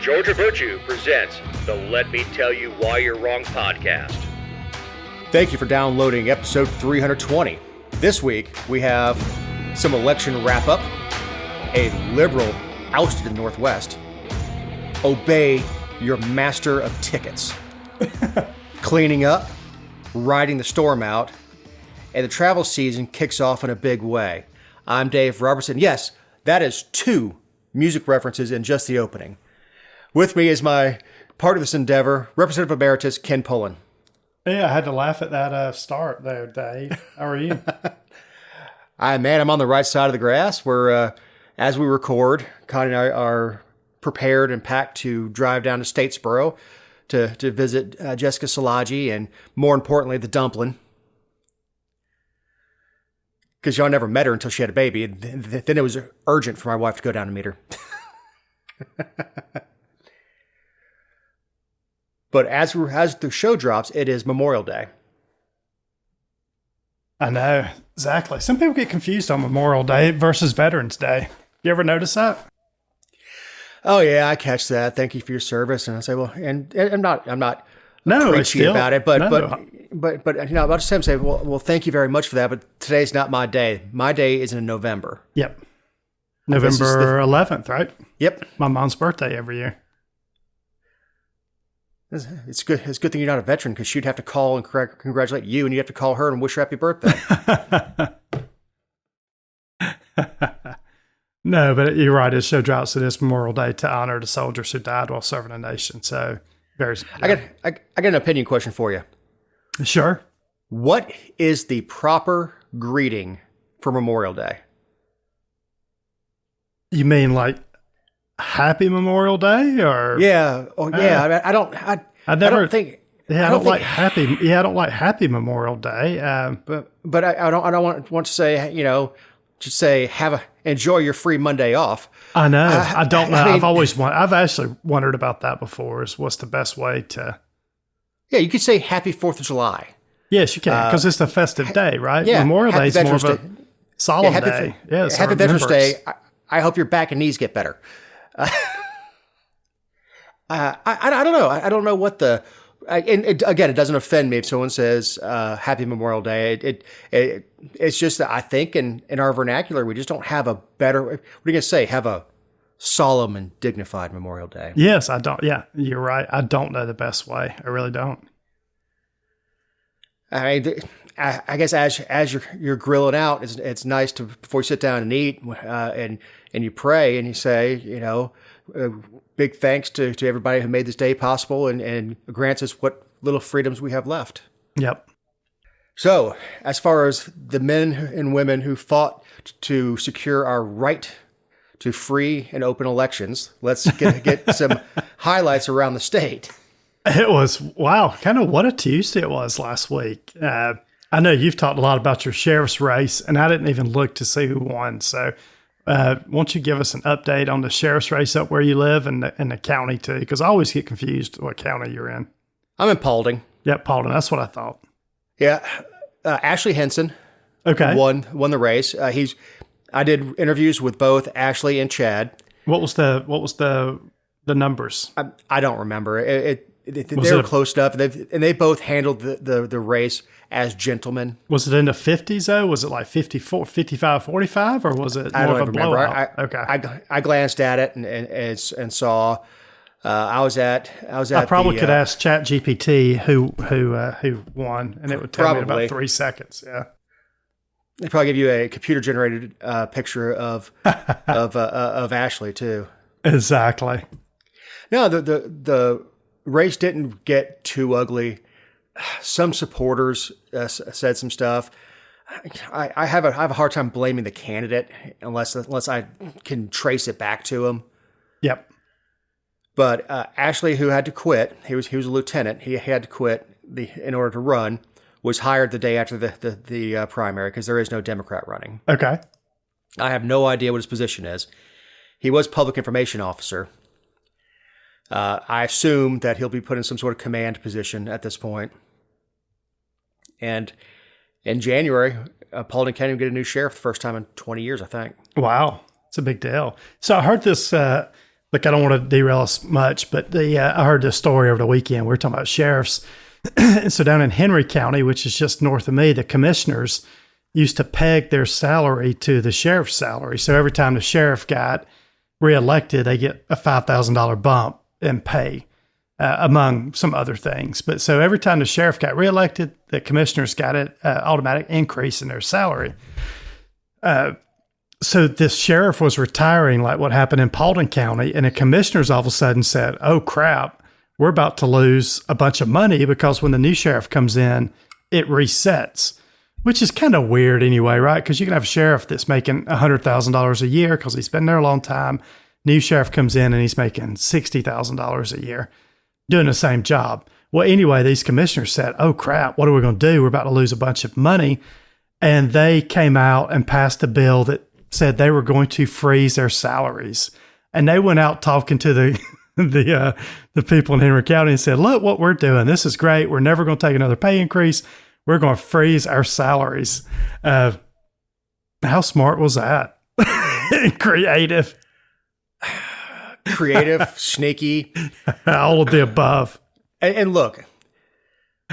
Georgia Virtue presents the Let Me Tell You Why You're Wrong podcast. Thank you for downloading episode 320. This week, we have some election wrap-up, a liberal ousted in the Northwest, obey your master of tickets, cleaning up, riding the storm out, and the travel season kicks off in a big way. I'm Dave Robertson. Yes, that is 2 music references in just the opening. With me is my part of this endeavor, Representative Emeritus Ken Pullen. Yeah, I had to laugh at that start there, Dave. How are you? I'm on the right side of the grass. We're, as we record, Connie and I are prepared and packed to drive down to Statesboro to visit Jessica Szilagyi and, more importantly, the Dumpling. Because y'all never met her until she had a baby. Then it was urgent for my wife to go down and meet her. But as the show drops, it is Memorial Day. I know, exactly. Some people get confused on Memorial Day versus Veterans Day. You ever notice that? Oh yeah, I catch that. Thank you for your service. And I say, well, and I'm not no, preachy about it, but no. but you know, I'll just say, well, thank you very much for that. But today's not my day. My day is in November. Yep, November 11th, right? Yep, my mom's birthday every year. It's good. It's a good thing you're not a veteran because she'd have to call and congratulate you, and you have to call her and wish her happy birthday. No, but you're right. This show drops to this Memorial Day to honor the soldiers who died while serving the nation. So, very. Yeah. I got an opinion question for you. Sure. What is the proper greeting for Memorial Day? You mean like Happy Memorial Day, or yeah? Oh yeah. I don't think. Yeah, I don't like happy. Yeah, I don't like Happy Memorial Day. But I don't want to say, you know, just say enjoy your free Monday off. I know. I don't know. I've actually wondered about that before. Is what's the best way to? Yeah, you could say Happy 4th of July. Yes, you can, because it's a festive day, right? Yeah, Memorial Day is more of a solemn day. Day. Yes, Happy Veterans Day. I hope your back and knees get better. I don't know. I don't know what the. Again, it doesn't offend me if someone says Happy Memorial Day. It's just that I think in our vernacular we just don't have a better. What are you gonna say? Have a solemn and dignified Memorial Day. Yes, I don't. Yeah, you're right. I don't know the best way. I really don't. I mean, I guess as you're grilling out, it's nice to before you sit down and eat and you pray and you say, you know, big thanks to everybody who made this day possible and grants us what little freedoms we have left. Yep. So, as far as the men and women who fought to secure our right to free and open elections, let's get some highlights around the state. It was, wow, kind of what a Tuesday it was last week. I know you've talked a lot about your sheriff's race, and I didn't even look to see who won. So won't you give us an update on the sheriff's race up where you live and the county, too? Because I always get confused what county you're in. I'm in Paulding. Yep, Paulding. That's what I thought. Yeah. Ashley Henson won the race. I did interviews with both Ashley and Chad. What was the numbers? I don't remember. They were close enough, and they both handled the race as gentlemen. Was it in the 50s, though? Was it like 54, 55, 45, or was it more of a blowout? I glanced at it and saw. I probably could ask ChatGPT who won, and it would tell me in about 3 seconds. Yeah, they probably give you a computer generated picture of Ashley too. Exactly. No, the race didn't get too ugly. Some supporters said some stuff. I have a hard time blaming the candidate unless I can trace it back to him. Yep. But Ashley, who had to quit, he was a lieutenant. He had to quit in order to run. Was hired the day after the primary because there is no Democrat running. Okay. I have no idea what his position is. He was public information officer. I assume that he'll be put in some sort of command position at this point. And in January, Paulding County will get a new sheriff the first time in 20 years, I think. Wow. It's a big deal. So I heard this look, I don't want to derail us much, but I heard this story over the weekend. We were talking about sheriffs. And so down in Henry County, which is just north of me, the commissioners used to peg their salary to the sheriff's salary. So every time the sheriff got reelected, they get a $5,000 bump in pay, among some other things. But so every time the sheriff got reelected, the commissioners got an automatic increase in their salary. So this sheriff was retiring, like what happened in Paulding County, and the commissioners all of a sudden said, oh, crap, we're about to lose a bunch of money because when the new sheriff comes in, it resets, which is kind of weird anyway, right? Because you can have a sheriff that's making $100,000 a year because he's been there a long time. New sheriff comes in and he's making $60,000 a year doing the same job. Well, anyway, these commissioners said, oh, crap, what are we going to do? We're about to lose a bunch of money. And they came out and passed a bill that said they were going to freeze their salaries. And they went out talking to the people in Henry County and said, look what we're doing. This is great. We're never going to take another pay increase. We're going to freeze our salaries. How smart was that? Creative. Creative, sneaky. All of the above. And look.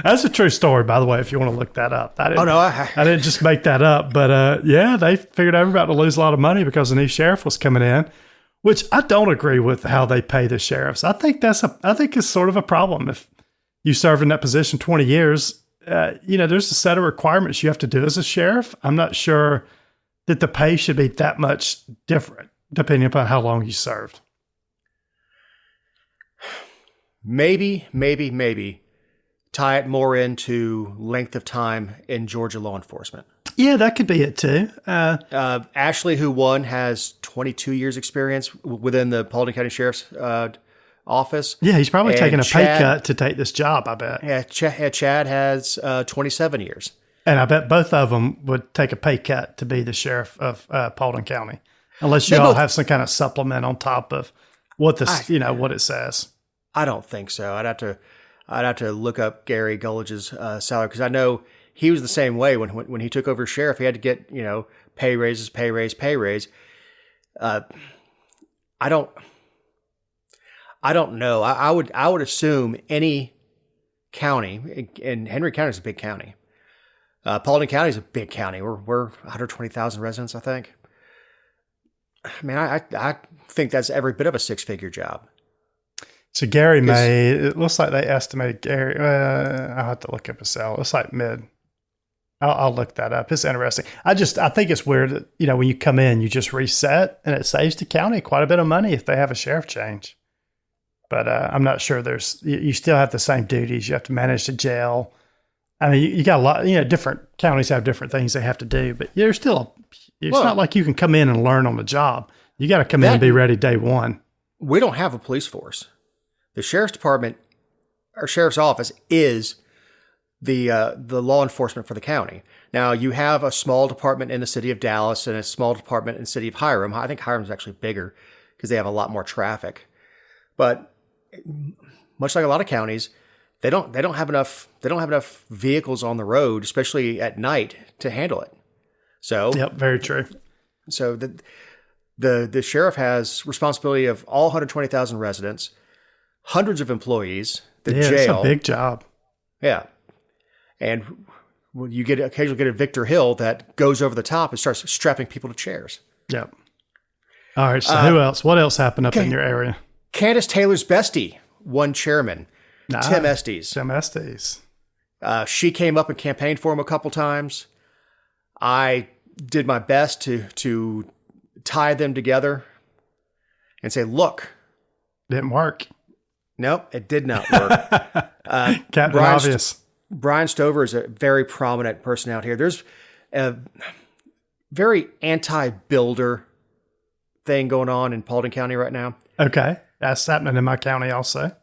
That's a true story, by the way, if you want to look that up. I didn't just make that up. But yeah, they figured they were about to lose a lot of money because the new sheriff was coming in. Which I don't agree with how they pay the sheriffs. I think it's sort of a problem. If you served in that position 20 years, there's a set of requirements you have to do as a sheriff. I'm not sure that the pay should be that much different depending upon how long you served. Maybe tie it more into length of time in Georgia law enforcement. Yeah, that could be it too. Ashley, who won, has 22 years experience within the Paulding County Sheriff's office. Yeah, he's probably taking a pay cut to take this job, I bet. Yeah, Chad has 27 years. And I bet both of them would take a pay cut to be the sheriff of Paulding County, unless you all have some kind of supplement on top of what what it says. I don't think so. I'd have to look up Gary Gulledge's salary because I know he was the same way when he took over sheriff. He had to get pay raises. I don't know. I would assume any county, and Henry County is a big county. Paulding County is a big county. We're 120,000 residents, I think. I mean, I think that's every bit of a six-figure job. So Gary it looks like they estimated Gary, I'll have to look up his salary. It looks like mid. I'll look that up. It's interesting. I think it's weird that, when you come in, you just reset and it saves the county quite a bit of money if they have a sheriff change. But I'm not sure you still have the same duties. You have to manage the jail. I mean, you got a lot, different counties have different things they have to do, but it's not like you can come in and learn on the job. You got to come in and be ready day one. We don't have a police force. The sheriff's department, or sheriff's office, is the law enforcement for the county. Now, you have a small department in the city of Dallas and a small department in the city of Hiram. I think Hiram's actually bigger because they have a lot more traffic. But much like a lot of counties, they don't have enough vehicles on the road, especially at night, to handle it. So, yep, very true. So the sheriff has responsibility of all 120,000 residents. Hundreds of employees, the jail. It's a big job. Yeah. And you occasionally get a Victor Hill that goes over the top and starts strapping people to chairs. Yep. All right. So who else? What else happened up in your area? Candace Taylor's bestie, one chairman, Tim Estes. Tim Estes. She came up and campaigned for him a couple times. I did my best to tie them together and say, look. Didn't work. Nope, it did not work. Captain Obvious. Brian Stover is a very prominent person out here. There's a very anti-builder thing going on in Paulding County right now. Okay, that's happening in my county also.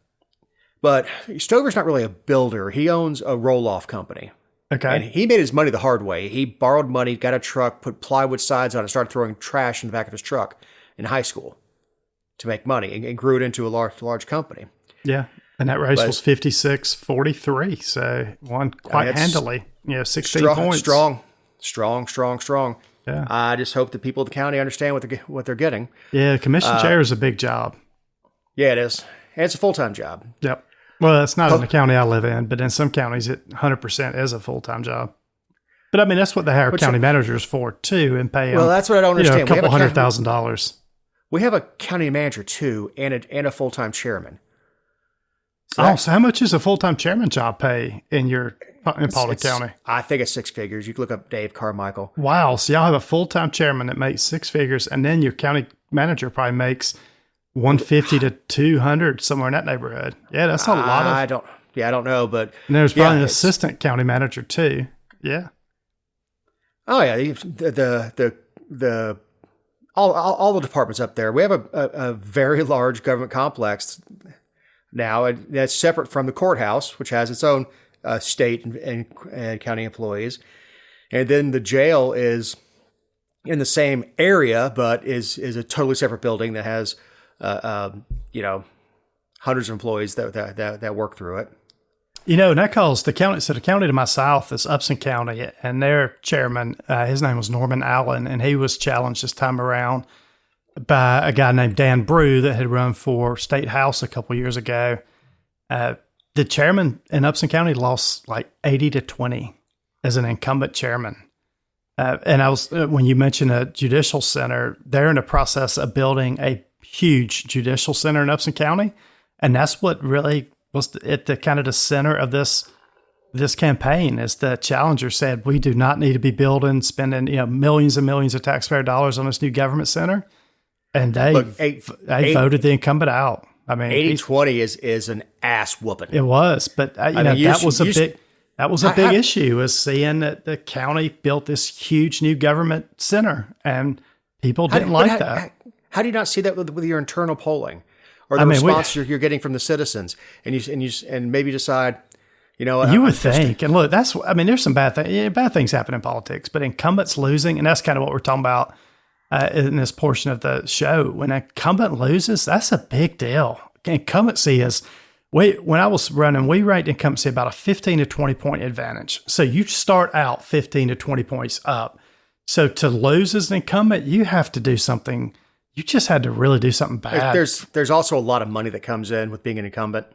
But Stover's not really a builder. He owns a roll-off company. Okay. And he made his money the hard way. He borrowed money, got a truck, put plywood sides on it, started throwing trash in the back of his truck in high school to make money and grew it into a large company. Yeah. And that race was 56-43. So won quite handily. 16 points. Strong. Yeah. I just hope the people of the county understand what they're getting. Yeah. Commission chair is a big job. Yeah, it is. And it's a full-time job. Yep. Well, it's not in the county I live in, but in some counties, it 100% is a full-time job. But I mean, that's what they hire county managers for too, and pay them. Well, that's what I don't understand. A couple $100,000. We have a county manager too, and a full-time chairman. So how much is a full-time chairman job pay in Paulding County? I think it's six figures. You can look up Dave Carmichael. Wow. So y'all have a full-time chairman that makes six figures, and then your county manager probably makes 150 to 200, somewhere in that neighborhood. Yeah, that's a lot. I don't know, but and there's probably an assistant county manager too. Yeah. Oh yeah, all the departments up there. We have a very large government complex now, and that's separate from the courthouse, which has its own state and county employees, and then the jail is in the same area, but is a totally separate building that has hundreds of employees that work through it. And that calls the county. So the county to my south is Upson County, and their chairman, his name was Norman Allen, and he was challenged this time around by a guy named Dan Brew that had run for state house a couple years ago. The chairman in Upson County lost like 80-20 as an incumbent chairman. And when you mentioned a judicial center, they're in the process of building a huge judicial center in Upson County, and that's what really was at the kind of the center of this campaign. Is the challenger said, we do not need to be spending millions and millions of taxpayer dollars on this new government center, and they voted the incumbent out. I mean, 80-20 is an ass whooping. It was, but that was a big issue, is seeing that the county built this huge new government center, and people didn't like that. How do you not see that with your internal polling? Or the response you're getting from the citizens, and maybe decide, you would think. And look, there's some bad things happen in politics, but incumbents losing, and that's kind of what we're talking about in this portion of the show. When an incumbent loses, that's a big deal. Incumbency is, when I was running, we ranked incumbency about a 15 to 20 point advantage. So you start out 15 to 20 points up. So to lose as an incumbent, you have to do something. You just had to really do something bad. There's also a lot of money that comes in with being an incumbent.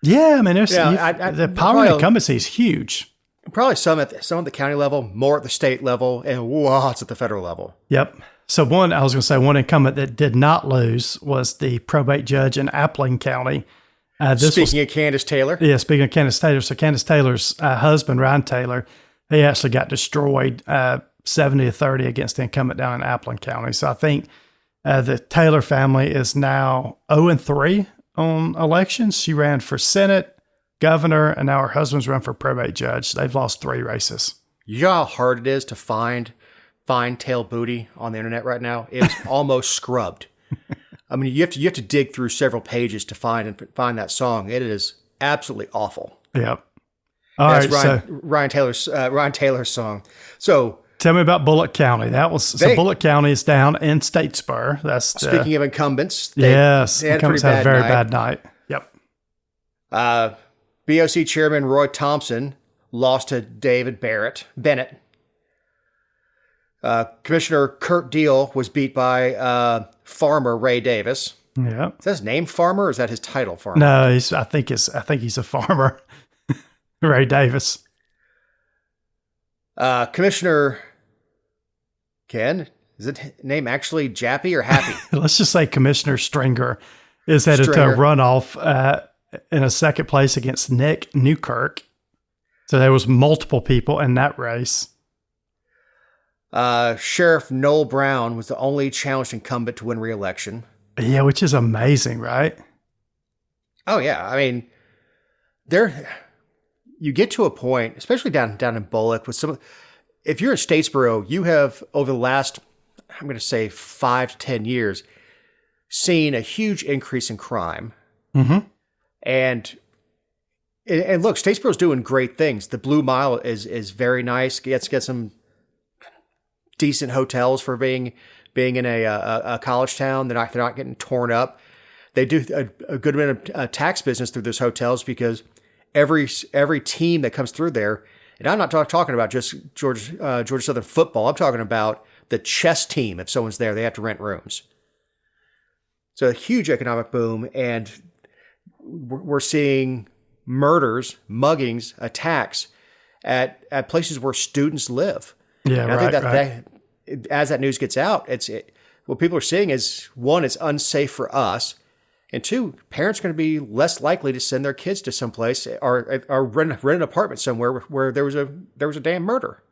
Yeah, I mean, the power of incumbency is huge. Probably some at the county level, more at the state level, and lots at the federal level. Yep. So one incumbent that did not lose was the probate judge in Appling County. Speaking of Candace Taylor. Yeah, speaking of Candace Taylor. So Candace Taylor's husband, Ryan Taylor, he actually got destroyed 70-30 against the incumbent down in Appling County. So I think the Taylor family is now 0-3 on elections. She ran for Senate, governor, and now her husband's run for probate judge. They've lost 3 races. You know how hard it is to find tail booty on the internet right now? It's almost scrubbed. I mean, you have to dig through several pages to find that song. It is absolutely awful. Yep. That's Ryan Taylor's song. So tell me about Bullock County. Bullock County is down in Statesboro. That's speaking of incumbents. Incumbents had a very bad night. Yep. BOC Chairman Roy Thompson lost to David Bennett. Commissioner Kurt Deal was beat by Farmer Ray Davis. Yeah. Is that his name, Farmer, or is that his title, Farmer? No, I think he's a farmer. Ray Davis. Commissioner Ken, is it name actually Jappy or Happy? Let's just say Commissioner Stringer is headed to a runoff in a second place against Nick Newkirk. So there was multiple people in that race. Sheriff Noel Brown was the only challenged incumbent to win re-election. Yeah, which is amazing, right? Oh yeah, I mean, you get to a point, especially down in Bullock, if you're in Statesboro, you have over the last, I'm going to say 5 to 10 years, seen a huge increase in crime. Mm-hmm. And look, Statesboro's doing great things. The Blue Mile is very nice. Get some decent hotels for being in a college town. They're not getting torn up. They do a good amount of tax business through those hotels because every team that comes through there, and I'm not talking about just Georgia Southern football. I'm talking about the chess team. If someone's there, they have to rent rooms. It's a huge economic boom, and we're seeing murders, muggings, attacks at places where students live. Yeah, and I think that as that news gets out, what people are seeing is, one, it's unsafe for us, and two, parents are going to be less likely to send their kids to someplace or rent an apartment somewhere where there was a damn murder.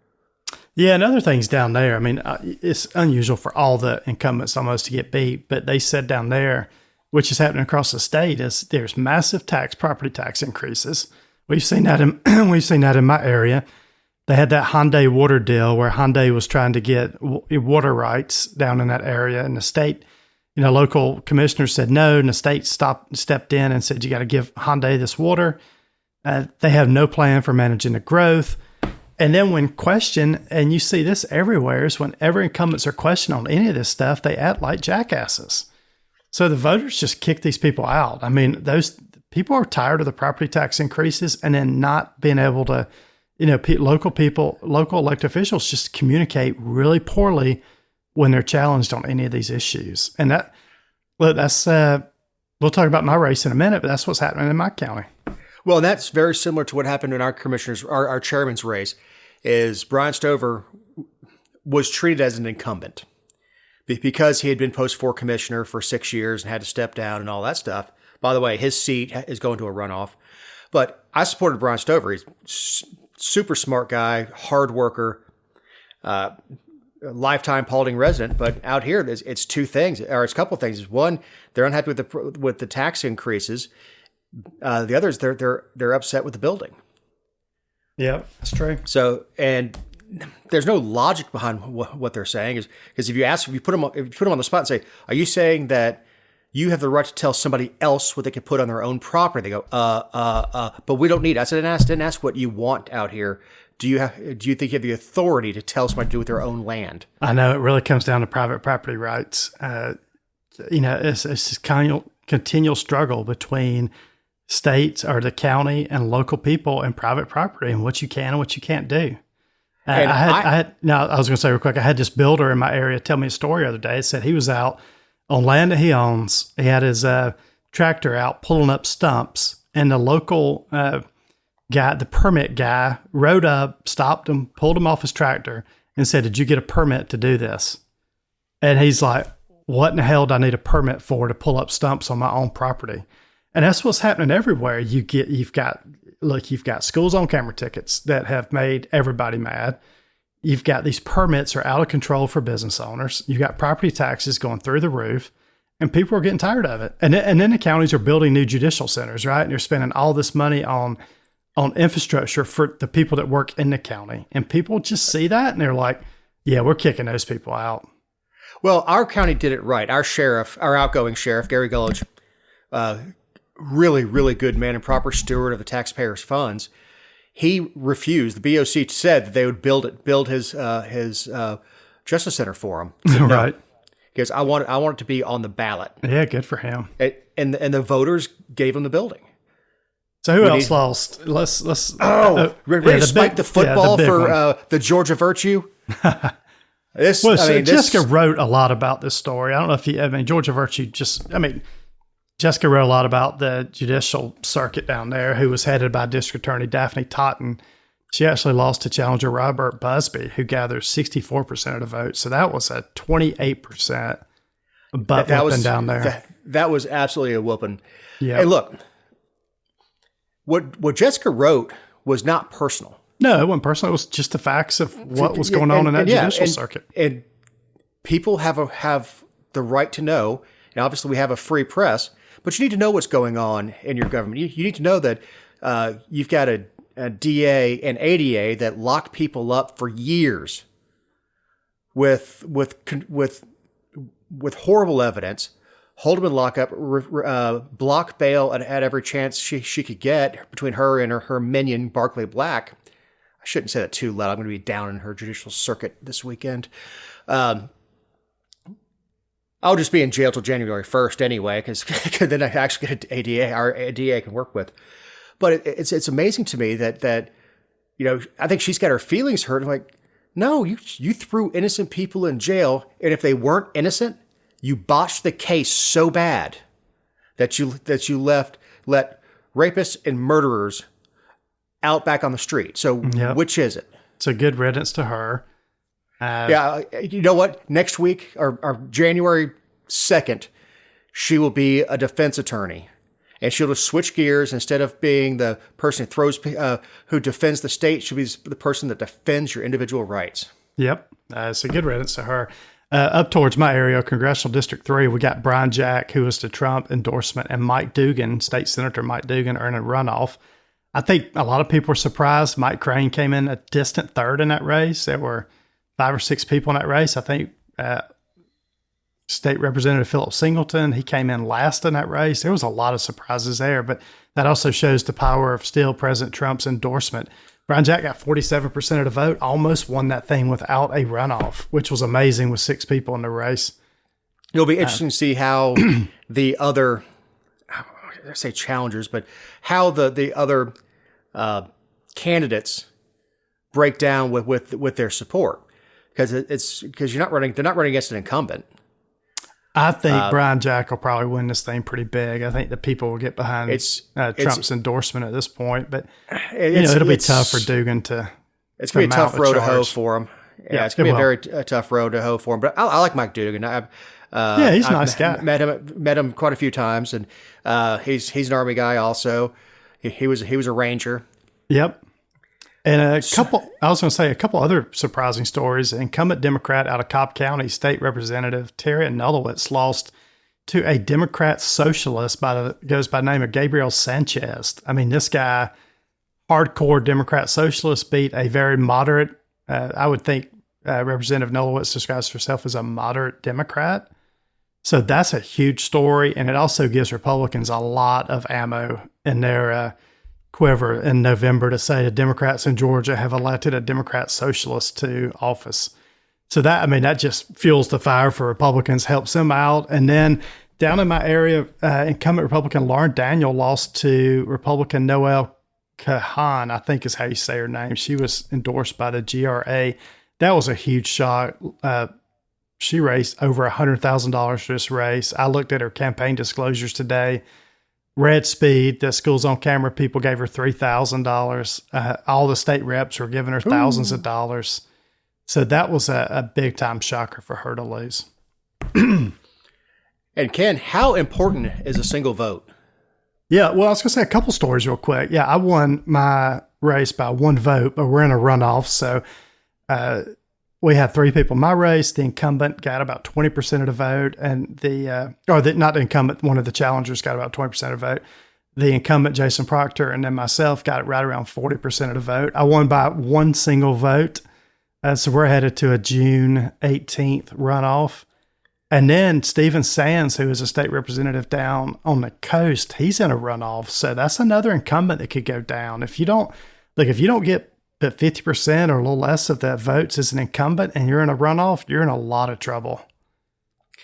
Yeah, and other things down there. I mean, it's unusual for all the incumbents almost to get beat, but they said down there, which is happening across the state, is there's massive property tax increases. We've seen that in my area. They had that Hyundai water deal where Hyundai was trying to get water rights down in that area, and the state, local commissioners said no, and the state stepped in and said, you got to give Hyundai this water. They have no plan for managing the growth. And then when questioned, and you see this everywhere, is whenever incumbents are questioned on any of this stuff, they act like jackasses. So the voters just kick these people out. I mean, those people are tired of the property tax increases and then not being able to, local elected officials just communicate really poorly when they're challenged on any of these issues. And that's we'll talk about my race in a minute, but that's what's happening in my county. Well, and that's very similar to what happened in our our chairman's race. Is Brian Stover was treated as an incumbent because he had been post 4 commissioner for 6 years and had to step down and all that stuff. By the way, his seat is going to a runoff. But I supported Brian Stover. He's super smart guy, hard worker, lifetime Paulding resident. But out here, it's two things, or it's a couple of things. One, they're unhappy with the tax increases. The other is they're upset with the building. Yeah, that's true. So, and there's no logic behind what they're saying, is because if you put them on the spot and say, "Are you saying that you have the right to tell somebody else what they can put on their own property?" They go, but we don't need it. I said, didn't ask what you want out here. Do you think you have the authority to tell somebody to do with their own land? I know it really comes down to private property rights. It's this continual struggle between states or the county and local people and private property and what you can and what you can't do. I was going to say real quick, I had this builder in my area tell me a story the other day. It said he was out on land that he owns. He had his tractor out pulling up stumps, and the local guy, the permit guy, rode up, stopped him, pulled him off his tractor and said, "Did you get a permit to do this?" And he's like, "What in the hell do I need a permit for to pull up stumps on my own property?" And that's what's happening everywhere. You've got schools on camera tickets that have made everybody mad. You've got these permits are out of control for business owners. You've got property taxes going through the roof, and people are getting tired of it. And then the counties are building new judicial centers, right? And they're spending all this money on infrastructure for the people that work in the county. And people just see that and they're like, yeah, we're kicking those people out. Well, our county did it right. Our outgoing sheriff, Gary Gullidge, really, really good man and proper steward of the taxpayers' funds. He refused. The BOC said that they would build his justice center for him. Said, no. Right. Because I want it to be on the ballot. Yeah, good for him. And the voters gave him the building. So who else lost? Let's ready to spike the football for the Georgia Virtue. Jessica wrote a lot about this story. I don't know if Georgia Virtue Jessica wrote a lot about the judicial circuit down there, who was headed by District Attorney Daphne Totten. She actually lost to challenger Robert Busby, who gathered 64% of the vote. So that was a 28% butt whooping down there. That was absolutely a whooping. Yeah. Hey, look, what Jessica wrote was not personal. No, it wasn't personal. It was just the facts of what was going on in that judicial circuit. And people have the right to know, and obviously we have a free press, but you need to know what's going on in your government. You need to know that you've got a DA and ADA that lock people up for years with horrible evidence, hold them in lockup, block bail at every chance she could get between her and her minion, Barclay Black. I shouldn't say that too loud. I'm going to be down in her judicial circuit this weekend. I'll just be in jail till January 1st anyway, because then I actually get an ADA, our ADA I can work with. But it's amazing to me that I think she's got her feelings hurt. I'm like, no, you threw innocent people in jail, and if they weren't innocent, You botched the case so bad that you let rapists and murderers out back on the street. So which is it? It's a good riddance to her. You know what? Next week or January 2nd, she will be a defense attorney. And she'll just switch gears. Instead of being the person who who defends the state, she'll be the person that defends your individual rights. Yep. It's a good riddance to her. Up towards my area, Congressional District 3, we got Brian Jack, who was the Trump endorsement, and Mike Dugan, State Senator Mike Dugan, earning a runoff. I think a lot of people were surprised. Mike Crane came in a distant third in that race. There were 5 or 6 people in that race. I think State Representative Philip Singleton, he came in last in that race. There was a lot of surprises there, but that also shows the power of still President Trump's endorsement. Brian Jack got 47% of the vote, almost won that thing without a runoff, which was amazing with 6 people in the race. It'll be interesting to see how the other, I say challengers, but how the other candidates break down with their support, because they're not running against an incumbent. I think Brian Jack will probably win this thing pretty big. I think the people will get behind Trump's endorsement at this point, but it'll be tough for Dugan to. It's going to be a tough road to hoe for him. Yeah, it's going to be a very tough road to hoe for him. But I like Mike Dugan. He's a nice guy. Met him quite a few times, and he's an Army guy also. He was a Ranger. Yep. And I was going to say a couple other surprising stories. Incumbent Democrat out of Cobb County, State Representative Terry Nulowitz lost to a Democrat socialist goes by the name of Gabriel Sanchez. I mean, this guy, hardcore Democrat socialist, beat a very moderate, I would think Representative Nulowitz describes herself as a moderate Democrat. So that's a huge story. And it also gives Republicans a lot of ammo in their quiver in November to say the Democrats in Georgia have elected a Democrat socialist to office. So that just fuels the fire for Republicans, helps them out. And then down in my area, incumbent Republican Lauren Daniel lost to Republican Noel Kahan, I think is how you say her name. She was endorsed by the GRA. That was a huge shock. She raised over $100,000 for this race. I looked at her campaign disclosures today. Red Speed, the Schools on Camera people gave her $3,000. All the state reps were giving her thousands of dollars. So that was a big time shocker for her to lose. And Ken, how important is a single vote? Yeah, well, I was going to say a couple stories real quick. Yeah, I won my race by 1 vote, but we're in a runoff. So we had 3 people in my race. The incumbent got about 20% of the vote, and not the incumbent, one of the challengers got about 20% of the vote. The incumbent, Jason Proctor, and then myself got right around 40% of the vote. I won by 1 single vote. So we're headed to a June 18th runoff. And then Stephen Sands, who is a state representative down on the coast, he's in a runoff. So that's another incumbent that could go down. If you don't get but 50% or a little less of the votes as an incumbent and you're in a runoff, you're in a lot of trouble.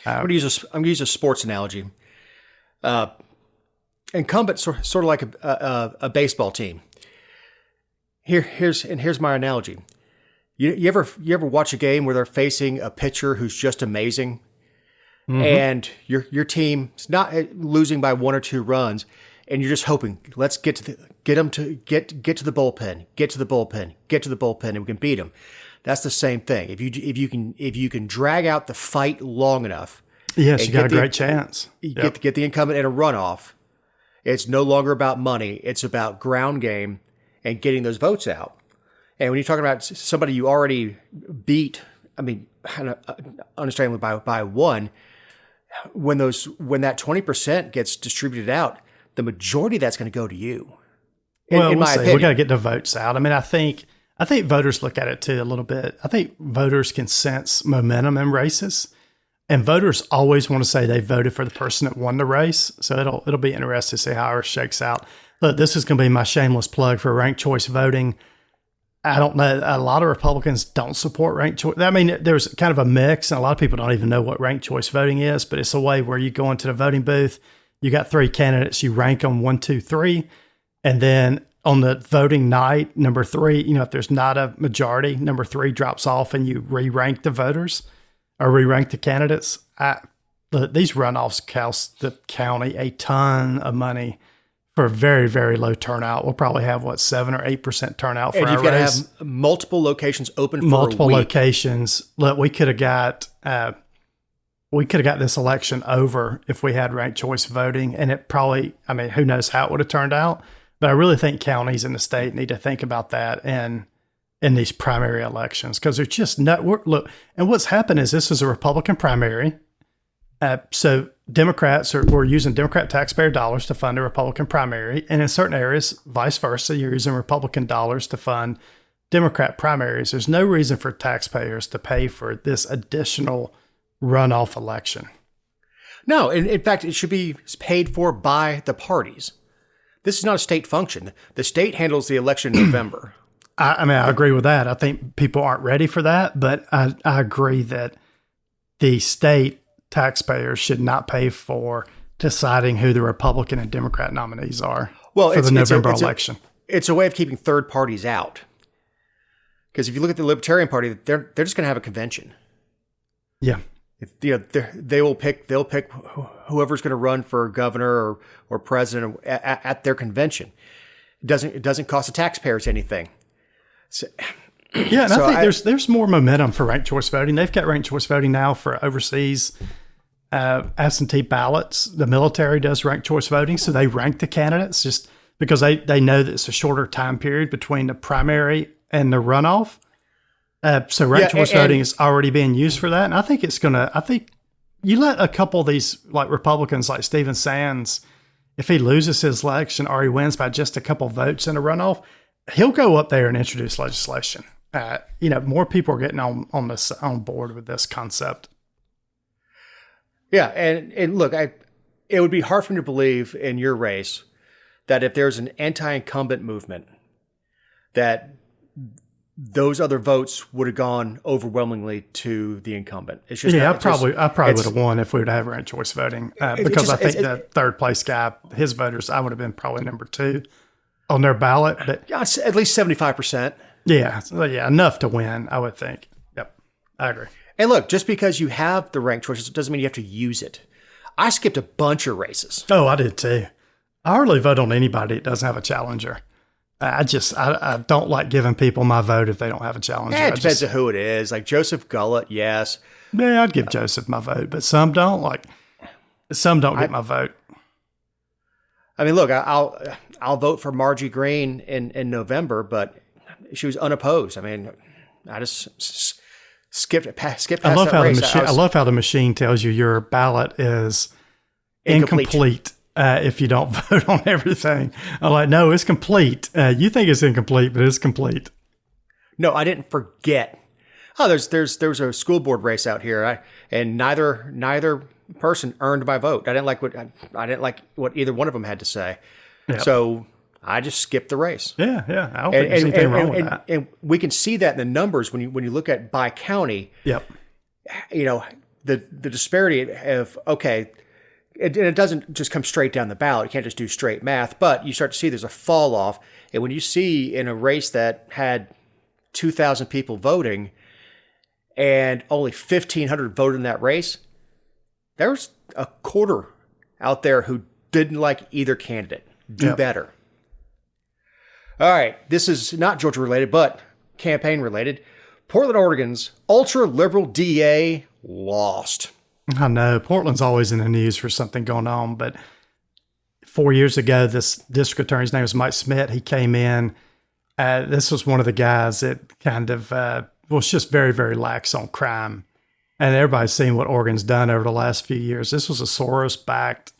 I'm going to use a sports analogy. Incumbent sort of like a baseball team. Here's my analogy. You ever watch a game where they're facing a pitcher who's just amazing, and your team's not losing by 1 or 2 runs, and you're just hoping, let's get to the bullpen, get to the bullpen, and we can beat them. That's the same thing. If you can drag out the fight long enough, yes, you got a great chance. Get the incumbent in a runoff. It's no longer about money. It's about ground game and getting those votes out. And when you're talking about somebody you already beat, I mean, understandably by 1, when that 20% gets distributed out, the majority of that's going to go to you. In my opinion, we got to get the votes out. I mean, I think voters look at it too a little bit. I think voters can sense momentum in races, and voters always want to say they voted for the person that won the race. So it'll be interesting to see how ours shakes out. Look, this is going to be my shameless plug for ranked choice voting. I don't know. A lot of Republicans don't support ranked choice. I mean, there's kind of a mix, and a lot of people don't even know what ranked choice voting is, but it's a way where you go into the voting booth, you got 3 candidates, you rank them 1, 2, 3, and then on the voting night, number 3, if there's not a majority, number 3 drops off and you re-rank the voters or re-rank the candidates. these runoffs cost the county a ton of money for a very, very low turnout. We'll probably have 7 or 8% turnout for And our you've got to race. have multiple locations open for Multiple a week. locations. Look, we could have got this election over if we had ranked choice voting, and it probably, I mean, who knows how it would have turned out. But I really think counties in the state need to think about that in these primary elections, because there's just look. And what's happened is this is a Republican primary. So Democrats we're using Democrat taxpayer dollars to fund a Republican primary. And in certain areas, vice versa, you're using Republican dollars to fund Democrat primaries. There's no reason for taxpayers to pay for this additional runoff election. No, in fact, it should be paid for by the parties. This is not a state function. The state handles the election in November. I mean, I agree with that. I think people aren't ready for that, but I agree that the state taxpayers should not pay for deciding who the Republican and Democrat nominees are for the November election. It's a way of keeping third parties out. Because if you look at the Libertarian Party, they're just going to have a convention. Yeah. They'll pick whoever's going to run for governor or president at their convention. It doesn't cost the taxpayers anything. So, yeah, and I think there's more momentum for ranked choice voting. They've got ranked choice voting now for overseas absentee ballots. The military does ranked choice voting, so they rank the candidates just because they know that it's a shorter time period between the primary and the runoff. So ranked choice voting is already being used for that. And I think I think you let a couple of these like Republicans like Stephen Sands, if he loses his election or he wins by just a couple votes in a runoff, he'll go up there and introduce legislation. More people are getting on board with this concept. Yeah. And look, it would be hard for me to believe in your race that if there's an anti-incumbent movement that those other votes would have gone overwhelmingly to the incumbent. It's just I probably would have won if we would have ranked choice voting because I think the third place guy, his voters, I would have been probably number 2 on their ballot. But yeah, it's at least 75%. Yeah, enough to win, I would think. Yep, I agree. And look, just because you have the ranked choices doesn't mean you have to use it. I skipped a bunch of races. Oh, I did too. I hardly vote on anybody that doesn't have a challenger. I don't like giving people my vote if they don't have a challenger. It depends on who it is. Like Joseph Gullett, yes. Yeah, I'd give Joseph my vote, but some don't. Some don't get my vote. I mean, look, I'll vote for Margie Green in November, but she was unopposed. I mean, I just skipped past that race. I love how the machine tells you your ballot is incomplete. If you don't vote on everything. I'm like, no, it's complete. You think it's incomplete, but it's complete. No, I didn't forget. Oh, there's a school board race out here, and neither person earned my vote. I didn't like what either one of them had to say, so I just skipped the race. Yeah. I don't think there's anything wrong with that. And we can see that in the numbers when you look at by county. Yep. The disparity of it doesn't just come straight down the ballot. You can't just do straight math, but you start to see there's a fall off. And when you see in a race that had 2,000 people voting and only 1,500 voted in that race, there's a quarter out there who didn't like either candidate. Do better. All right. This is not Georgia related, but campaign related. Portland, Oregon's ultra-liberal DA lost. I know. Portland's always in the news for something going on, but 4 years ago, this district attorney's name was Mike Smith. He came in. This was one of the guys that kind of was just very, very lax on crime. And everybody's seen what Oregon's done over the last few years. This was a Soros-backed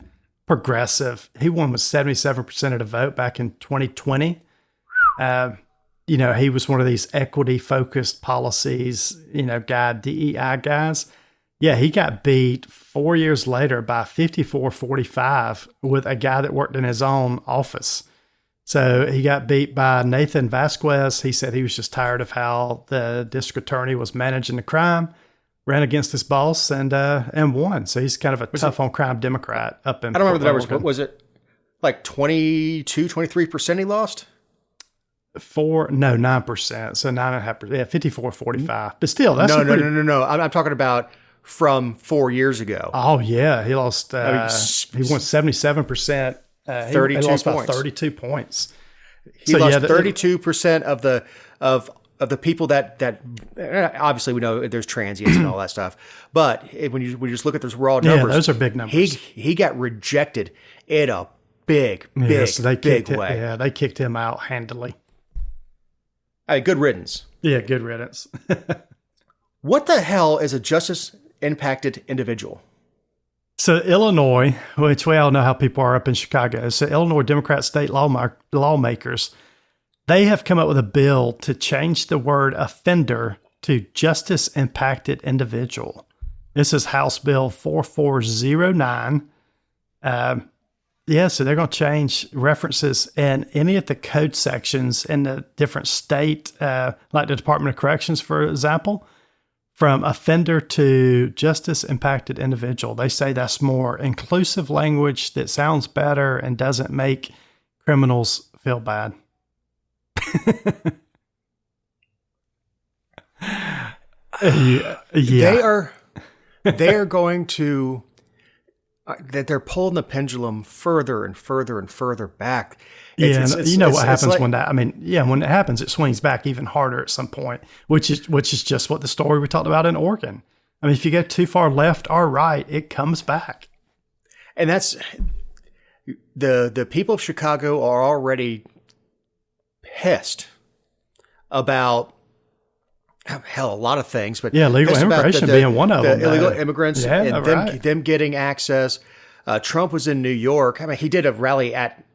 progressive. He won with 77% of the vote back in 2020. He was one of these equity-focused policies, DEI guys. Yeah, he got beat 4 years later by 54-45 with a guy that worked in his own office. So he got beat by Nathan Vasquez. He said he was just tired of how the district attorney was managing the crime, ran against his boss, and won. So he's kind of a tough-on-crime Democrat up in I don't remember the numbers, Oregon. but was it like 22, 23% he lost? 9%. So 9.5%. Yeah, 54-45. But still, that's No. I'm talking about from 4 years ago. Oh yeah, he lost. He won 77%. 32 he lost points. about 32 points. He lost 32% of the people that obviously we know there's transients and all that stuff, but when you just look at those raw numbers, those are big numbers. He got rejected in a big way. Yeah, they kicked him out handily. Hey, good riddance. Yeah, good riddance. What the hell is a justice impacted individual? So Illinois, which we all know how people are up in Chicago, so Illinois Democrat state lawmakers, they have come up with a bill to change the word offender to justice impacted individual. This is House Bill 4409. So they're going to change references in any of the code sections in the different state, like the Department of Corrections, for example, from offender to justice impacted individual. They say that's more inclusive language that sounds better and doesn't make criminals feel bad. They are going to that they're pulling the pendulum further and further and further back. What happens when that? When it happens, it swings back even harder at some point, which is just what the story we talked about in Oregon. I mean, if you go too far left or right, it comes back. And that's the people of Chicago are already pissed about a lot of things, but legal immigration being one of them. Illegal immigrants and them getting access. Trump was in New York. I mean, he did a rally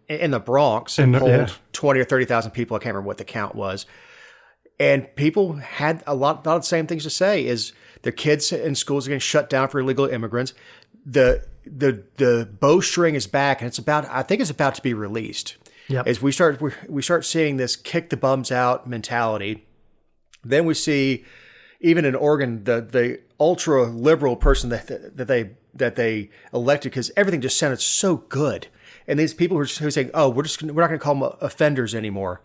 in the Bronx and pulled 20 or 30,000 people. I can't remember what the count was. And people had a lot of the same things to say. Is their kids in schools are getting shut down for illegal immigrants. The bowstring is back, and I think it's about to be released. Yep. As we start seeing this kick the bums out mentality. Then we see, even in Oregon, the ultra liberal person that they elected, because everything just sounded so good, and these people who are saying, "Oh, we're not going to call them offenders anymore."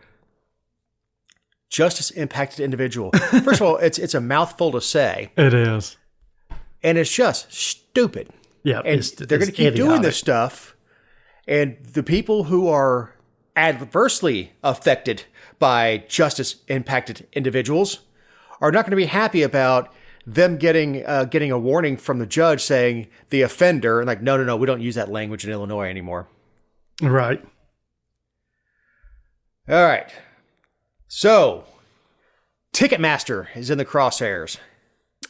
Justice impacted individual. First of all, it's a mouthful to say. It is, and it's just stupid. Yeah, and they're going to keep doing this stuff, and the people who are adversely affected by justice impacted individuals are not going to be happy about them getting a warning from the judge saying the offender, and like, no, we don't use that language in Illinois anymore. Right. All right. So Ticketmaster is in the crosshairs.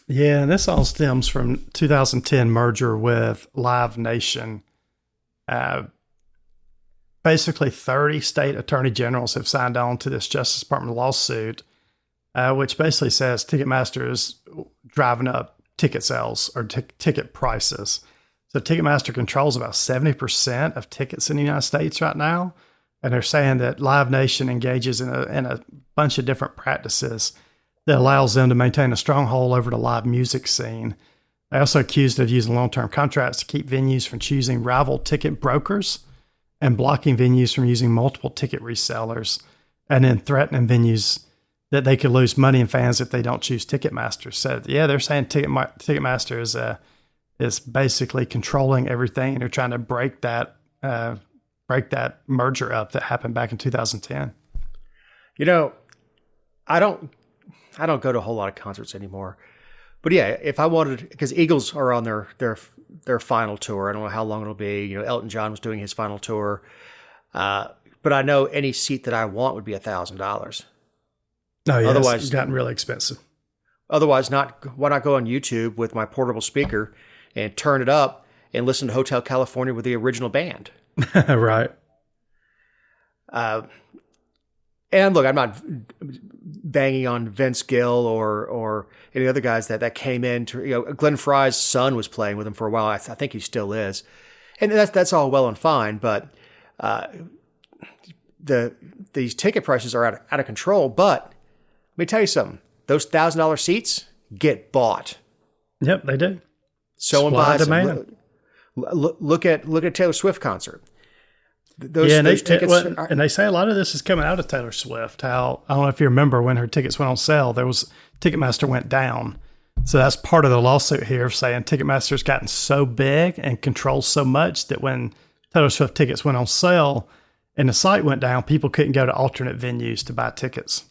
Yeah, and this all stems from 2010 merger with Live Nation. Basically, 30 state attorney generals have signed on to this Justice Department lawsuit, which basically says Ticketmaster is driving up ticket sales or ticket prices. So Ticketmaster controls about 70% of tickets in the United States right now, and they're saying that Live Nation engages in a bunch of different practices that allows them to maintain a stronghold over the live music scene. They also accused of using long-term contracts to keep venues from choosing rival ticket brokers and blocking venues from using multiple ticket resellers, and then threatening venues that they could lose money and fans if they don't choose Ticketmaster. So they're saying Ticketmaster is basically controlling everything, and they're trying to break that merger up that happened back in 2010. I don't go to a whole lot of concerts anymore, but yeah, if I wanted, because Eagles are on their final tour. I don't know how long it'll be. Elton John was doing his final tour. But I know any seat that I want would be $1,000. Oh, yeah. Otherwise, it's gotten really expensive. Otherwise, why not go on YouTube with my portable speaker and turn it up and listen to Hotel California with the original band? Right. And look, I'm not banging on Vince Gill or any other guys that came in to, Glenn Fry's son was playing with him for a while. I think he still is. And that's all well and fine, but these ticket prices are out of control. But let me tell you something. Those $1,000 seats get bought. Yep, they do. Someone buys them. Look at Taylor Swift concert. And they say a lot of this is coming out of Taylor Swift. I don't know if you remember when her tickets went on sale, Ticketmaster went down So that's part of the lawsuit here, saying Ticketmaster's gotten so big and controls so much that when Taylor Swift tickets went on sale and the site went down, people couldn't go to alternate venues to buy tickets.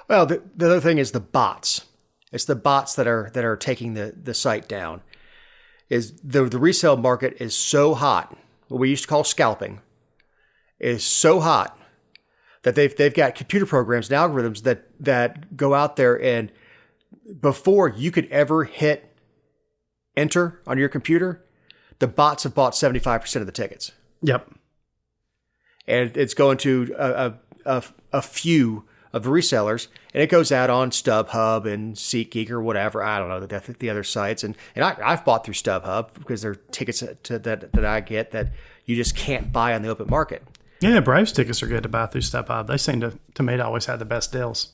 Well, the other thing is the bots. It's the bots that are taking the site down. Is the resale market is so hot, what we used to call scalping, is so hot that they've got computer programs and algorithms that go out there, and before you could ever hit enter on your computer, the bots have bought 75% of the tickets. Yep. And it's going to a few of the resellers, and it goes out on StubHub and SeatGeek or whatever. I don't know the other sites, and I've bought through StubHub because there are tickets that I get that you just can't buy on the open market. Yeah, Braves tickets are good to buy through StubHub. They seem to me to always have the best deals.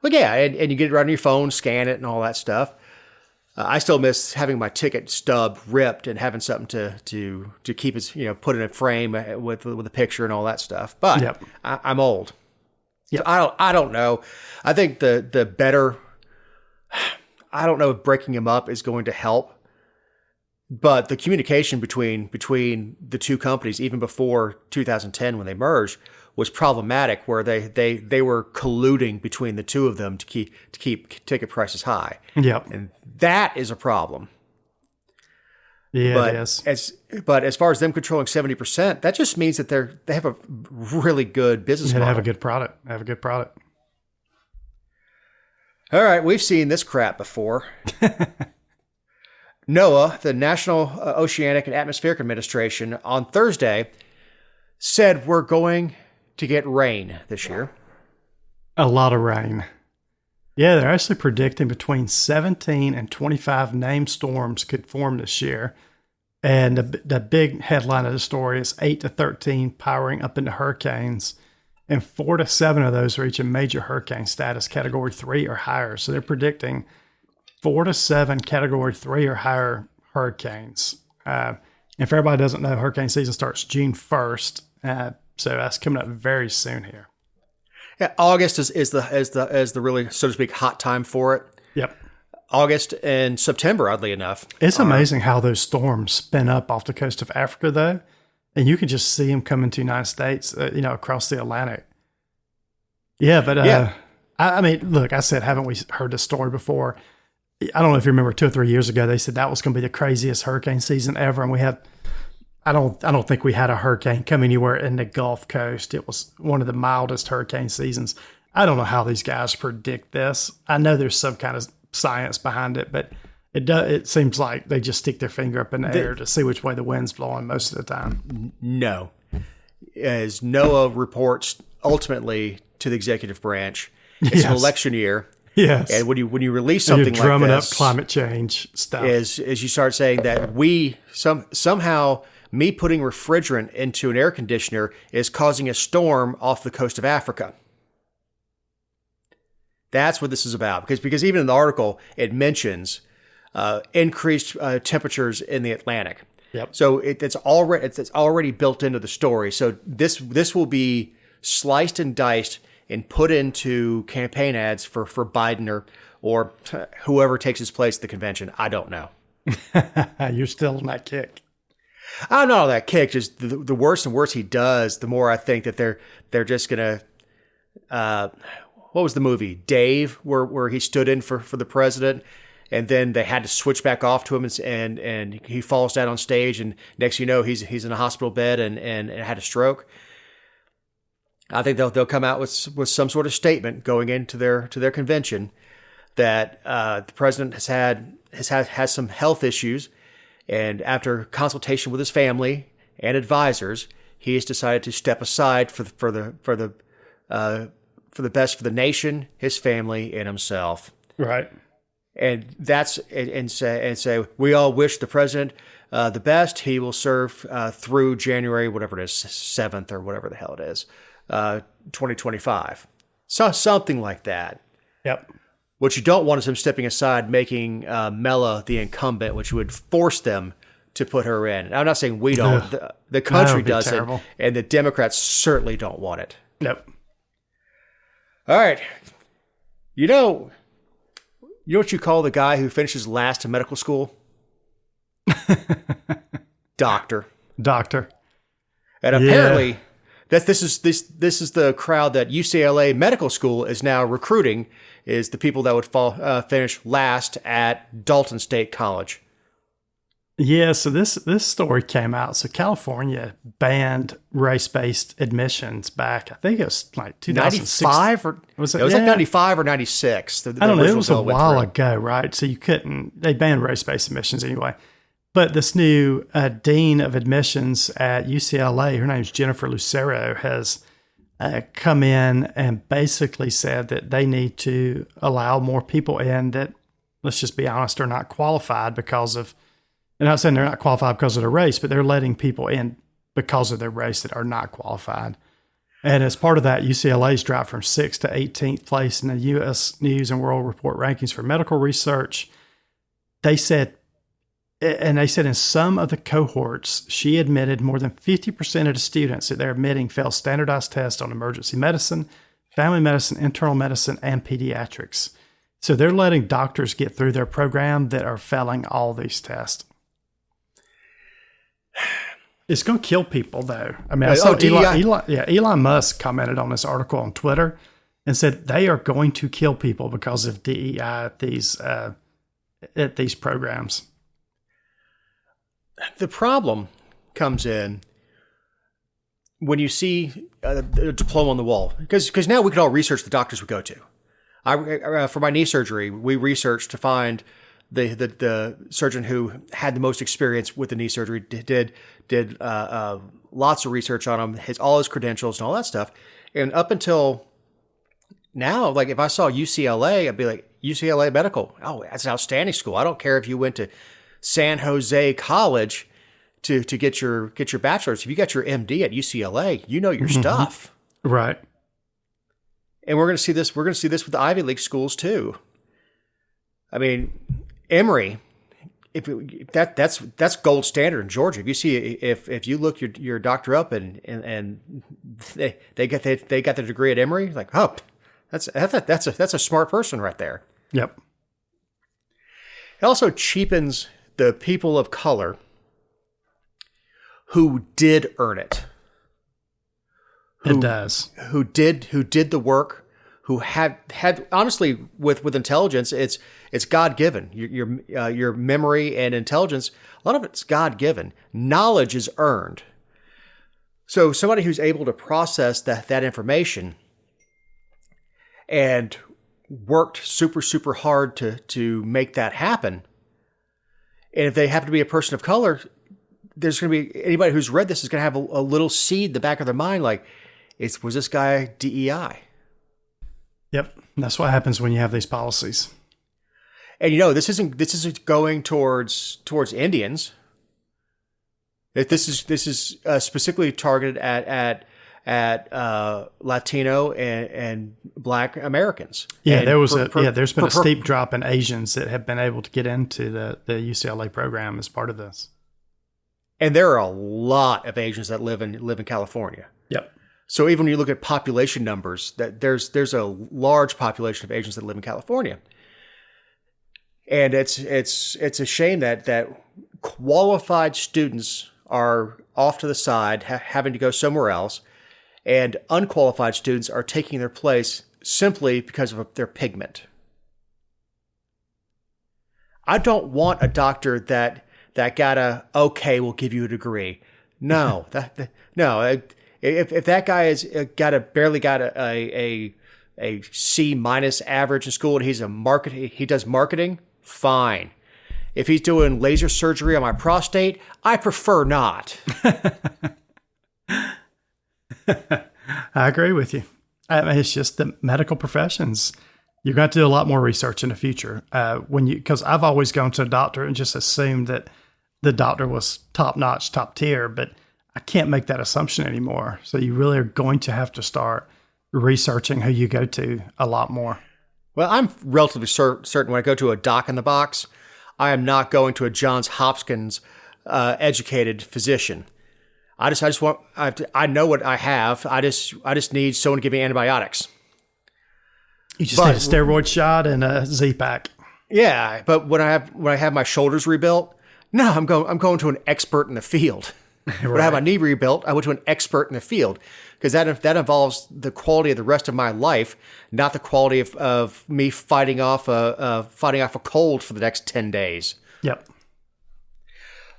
Well, yeah, and you get it right on your phone, scan it, and all that stuff. I still miss having my ticket stub ripped and having something to keep it, put in a frame with a picture and all that stuff. But yep. I'm old. Yep. So I don't know. I think the better. I don't know if breaking them up is going to help. But the communication between the two companies, even before 2010 when they merged, was problematic, where they were colluding between the two of them to keep ticket prices high. Yep. And that is a problem. Yeah, but it is. As far as them controlling 70%, that just means that they have a really good business model. They have a good product. All right, we've seen this crap before. NOAA, the National Oceanic and Atmospheric Administration, on Thursday said we're going to get rain this year. A lot of rain. Yeah, they're actually predicting between 17 and 25 named storms could form this year. And the big headline of the story is 8 to 13 powering up into hurricanes, and 4 to 7 of those reaching major hurricane status, Category 3 or higher. So they're predicting 4 to 7 Category 3 or higher hurricanes. And if everybody doesn't know, hurricane season starts June 1st. So that's coming up very soon here. Yeah, August is the really, so to speak, hot time for it. Yep. August and September, oddly enough. It's amazing how those storms spin up off the coast of Africa, though. And you can just see them coming to the United States, across the Atlantic. Yeah, but I mean, look, I said, haven't we heard this story before? I don't know if you remember 2 or 3 years ago, they said that was going to be the craziest hurricane season ever. And we have, I don't think we had a hurricane come anywhere in the Gulf Coast. It was one of the mildest hurricane seasons. I don't know how these guys predict this. I know there's some kind of science behind it, but it seems like they just stick their finger up in the air to see which way the wind's blowing most of the time. No. As NOAA reports ultimately to the executive branch, it's an election year. Yes. And when you release something like this, you're drumming up climate change stuff. Is you start saying that somehow me putting refrigerant into an air conditioner is causing a storm off the coast of Africa. That's what this is about. Because even in the article, it mentions increased temperatures in the Atlantic. Yep. So it's already built into the story. So this will be sliced and diced and put into campaign ads for Biden or whoever takes his place at the convention. I don't know. You're still on that kick. I'm not on that kick. Just the worse and worse he does, the more I think that they're just gonna. What was the movie Dave, where he stood in for the president, and then they had to switch back off to him, and he falls down on stage, and next you know he's in a hospital bed and had a stroke. I think they'll come out with some sort of statement going into their convention that the president has some health issues, and after consultation with his family and advisors, he has decided to step aside for the best for the nation, his family, and himself. Right. And say we all wish the president the best. He will serve through January, whatever it is, 7th or whatever the hell it is, 2025. So something like that. Yep. What you don't want is him stepping aside, making Mela the incumbent, which would force them to put her in. And I'm not saying we don't. The country does it, and the Democrats certainly don't want it. Nope. All right. You know what you call the guy who finishes last in medical school? Doctor. Doctor. And apparently, this is the crowd that UCLA Medical School is now recruiting, is the people that would finish last at Dalton State College. Yeah, so this story came out. So California banned race-based admissions back, I think it was like 2006. 95 or was it? It was like 95 or 96. I don't know. It was a while ago, right? So they banned race-based admissions anyway. But this new dean of admissions at UCLA, her name is Jennifer Lucero, has come in and basically said that they need to allow more people in that, let's just be honest, are not qualified because of, and I'm not saying they're not qualified because of their race, but they're letting people in because of their race that are not qualified. And as part of that, UCLA's dropped from 6th to 18th place in the U.S. News and World Report rankings for medical research. They said in some of the cohorts, she admitted more than 50% of the students that they're admitting fail standardized tests on emergency medicine, family medicine, internal medicine, and pediatrics. So they're letting doctors get through their program that are failing all these tests. It's going to kill people, though. I mean, I saw Elon Musk commented on this article on Twitter and said they are going to kill people because of DEI at these programs. The problem comes in when you see a diploma on the wall, because now we can all research the doctors we go to. For my knee surgery, we researched to find the surgeon who had the most experience with the knee surgery, did lots of research on him, all his credentials and all that stuff. And up until now, like if I saw UCLA, I'd be like, UCLA Medical, oh, that's an outstanding school. I don't care if you went to San Jose College to get your bachelor's. If you got your MD at UCLA, you know your stuff. Right. And we're going to see this. We're going to see this with the Ivy League schools too. I mean, Emory, that's gold standard in Georgia. If you see if you look your doctor up and they got the degree at Emory, like, oh, that's a smart person right there. Yep. It also cheapens the people of color who did earn it. It does. Who did the work, who had honestly with intelligence, it's God-given. Your memory and intelligence, a lot of it's God-given. Knowledge is earned. So somebody who's able to process that information and worked super, super hard to make that happen. And if they happen to be a person of color, there's going to be anybody who's read this is going to have a little seed in the back of their mind, like, was this guy DEI? Yep, that's what happens when you have these policies. And this isn't going towards Indians. This is specifically targeted at Latino and Black Americans. Yeah, and there's been a steep drop in Asians that have been able to get into the UCLA program as part of this. And there are a lot of Asians that live in California. Yep. So even when you look at population numbers, that there's a large population of Asians that live in California. And it's a shame that qualified students are off to the side, having to go somewhere else, and unqualified students are taking their place simply because of their pigment. I don't want a doctor that got we'll give you a degree. No, no. If that guy has barely got a C- average in school and he does marketing, fine. If he's doing laser surgery on my prostate, I prefer not. I agree with you. I mean, it's just the medical professions. You're going to do a lot more research in the future. Because I've always gone to a doctor and just assumed that the doctor was top notch, top tier, but I can't make that assumption anymore. So you really are going to have to start researching who you go to a lot more. Well, I'm relatively certain when I go to a doc in the box, I am not going to a Johns Hopkins educated physician. I know what I have. I just need someone to give me antibiotics. You just need a steroid shot and a Z-Pack. Yeah, but when I have my shoulders rebuilt, no, I'm going to an expert in the field. Right. When I have my knee rebuilt, I went to an expert in the field because that involves the quality of the rest of my life, not the quality of me fighting off a cold for the next 10 days. Yep.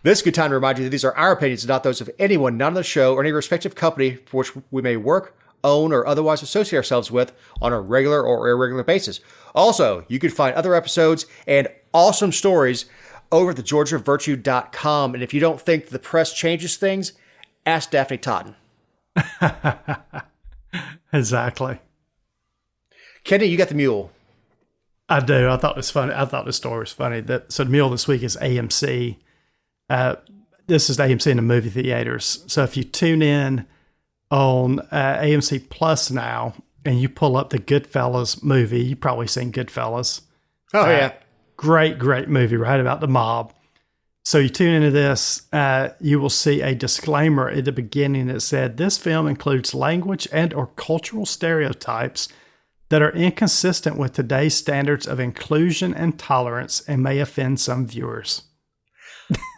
This is a good time to remind you that these are our opinions and not those of anyone, not on the show or any respective company for which we may work, own, or otherwise associate ourselves with on a regular or irregular basis. Also, you can find other episodes and awesome stories over at thegeorgiavirtue.com. And if you don't think the press changes things, ask Daphne Totten. Exactly. Kenny, you got the mule. I do. I thought it was funny. I thought the story was funny. So the mule this week is AMC. This is AMC in the movie theaters. So if you tune in on AMC Plus now and you pull up the Goodfellas movie, you've probably seen Goodfellas. Oh, yeah. Great movie, right? About the mob. So you tune into this, you will see a disclaimer at the beginning that said, this film includes language and or cultural stereotypes that are inconsistent with today's standards of inclusion and tolerance and may offend some viewers.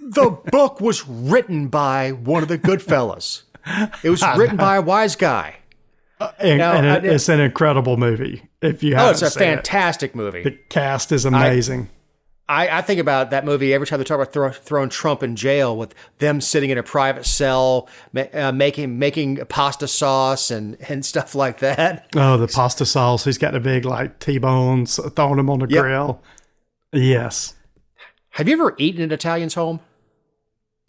The book was written by one of the Goodfellas. It was written by a wise guy. It's an incredible movie. If you haven't it's a seen fantastic movie. The cast is amazing. I think about that movie every time they talk about throwing Trump in jail, with them sitting in a private cell, making pasta sauce and stuff like that. Oh, the pasta sauce. He's got the big T-bones, throwing them on the grill. Yes. Have you ever eaten at an Italian's home?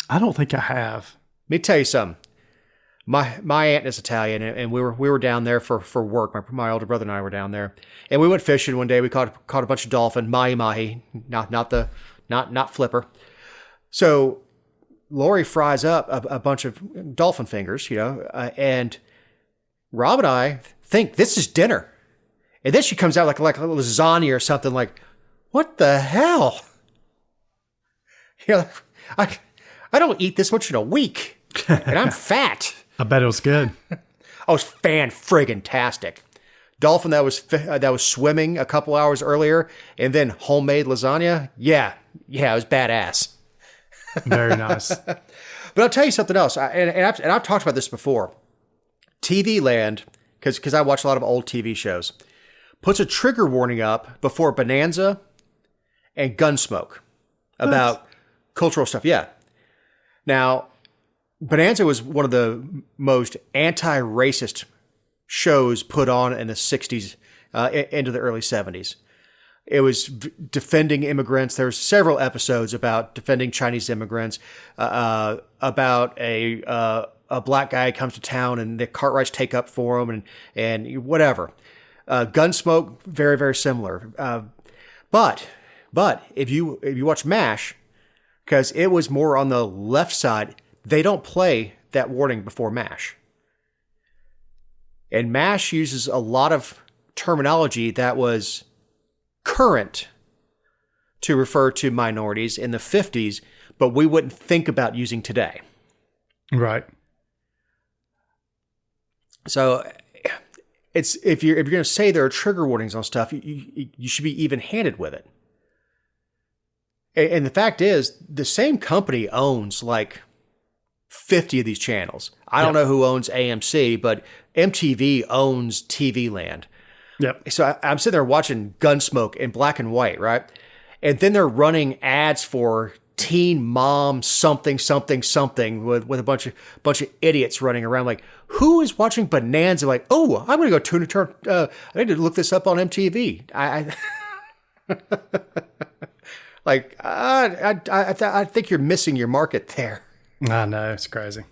I don't think I have. Let me tell you something. My aunt is Italian, and we were down there for work. My older brother and I were down there, and we went fishing one day. We caught a bunch of dolphin, mahi, not flipper. So Lori fries up a bunch of dolphin fingers, and Rob and I think this is dinner, and then she comes out like a lasagna or something. Like, what the hell? I don't eat this much in a week, and I'm fat. I bet it was good. Oh, it's fan-friggin-tastic. Dolphin that was swimming a couple hours earlier, and then homemade lasagna. Yeah, it was badass. Very nice. But I'll tell you something else, and I've talked about this before. TV Land, because I watch a lot of old TV shows, puts a trigger warning up before Bonanza and Gunsmoke about cultural stuff. Yeah. Now, Bonanza was one of the most anti-racist shows put on in the 60s into the early 70s. It was defending immigrants. There were several episodes about defending Chinese immigrants, about a black guy comes to town and the Cartwrights take up for him and whatever. Gunsmoke, very, very similar. But if you watch MASH, because it was more on the left side, they don't play that warning before MASH. And MASH uses a lot of terminology that was current to refer to minorities in the 50s, but we wouldn't think about using today. Right. So it's if you're going to say there are trigger warnings on stuff, you should be even-handed with it. And the fact is, the same company owns like 50 of these channels. I don't know who owns AMC, but MTV owns TV Land. Yep. So I'm sitting there watching Gunsmoke in black and white, right? And then they're running ads for Teen Mom something with a bunch of idiots running around. Like, who is watching Bonanza? Like, oh, I'm going to go I need to look this up on MTV. I think you're missing your market there. I know, it's crazy.